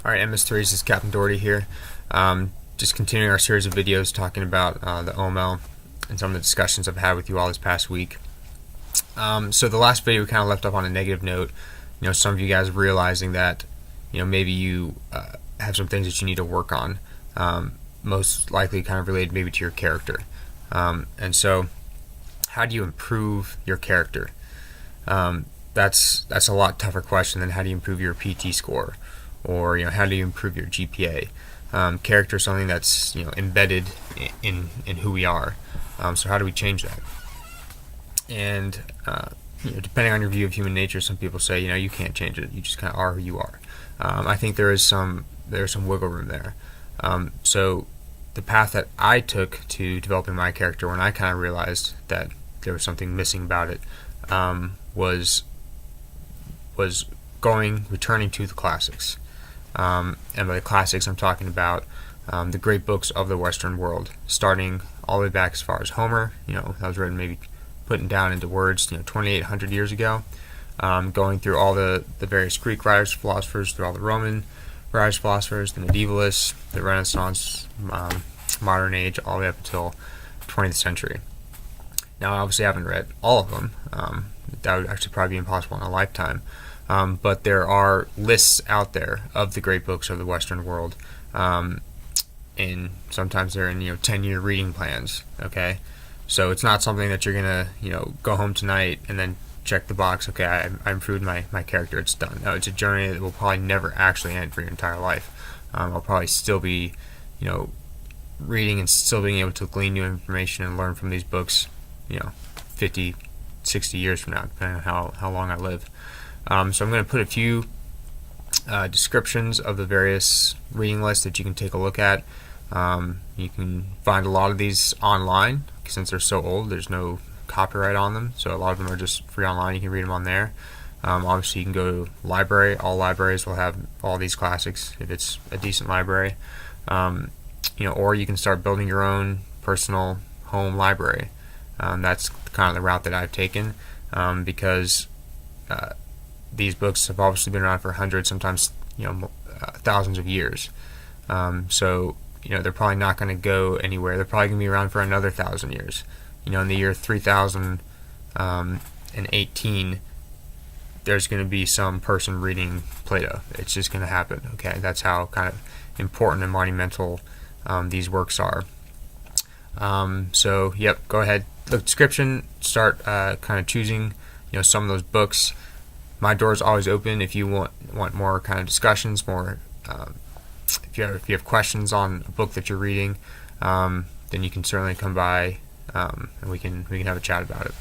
Alright, MS3, this is Captain Doherty here. Just continuing our series of videos talking about the OML and some of the discussions I've had with you all this past week. So the last video we kind of left off on a negative note. Some of you guys realizing that maybe you have some things that you need to work on, most likely kind of related maybe to your character. And so how do you improve your character? That's a lot tougher question than how do you improve your PT score, or how do you improve your GPA. Character is something that's embedded in who we are. So how do we change that? And depending on your view of human nature, some people say you can't change it. You just kind of are who you are. I think there's some wiggle room there. So the path that I took to developing my character, when I kind of realized that there was something missing about it, was returning to the classics. And by the classics, I'm talking about the great books of the Western world, starting all the way back as far as Homer. That was written, maybe putting down into words, 2,800 years ago. Going through all the various Greek writers, philosophers, through all the Roman writers, philosophers, the medievalists, the Renaissance, modern age, all the way up until 20th century. Now, obviously, I haven't read all of them. That would actually probably be impossible in a lifetime. But there are lists out there of the great books of the Western world, and sometimes they're in 10-year reading plans. Okay, so it's not something that you're gonna go home tonight and then check the box. Okay, I improved my character. It's done. No, it's a journey that will probably never actually end for your entire life. I'll probably still be reading and still being able to glean new information and learn from these books 50, 60 years from now, depending on how long I live. So I'm going to put a few descriptions of the various reading lists that you can take a look at. You can find a lot of these online. Since they're so old, there's no copyright on them, so a lot of them are just free online. You can read them on there. Obviously, you can go to library. All libraries will have all these classics if it's a decent library. Or you can start building your own personal home library. That's kind of the route that I've taken, because these books have obviously been around for hundreds, sometimes thousands of years. So they're probably not going to go anywhere. They're probably going to be around for another 1,000 years. In the year 3018, there's going to be some person reading Plato. It's just going to happen. Okay, that's how kind of important and monumental these works are. So yep, go ahead. The description. Start kind of choosing some of those books. My door is always open if you want more kind of discussions, more if you have questions on a book that you're reading, then you can certainly come by and we can have a chat about it.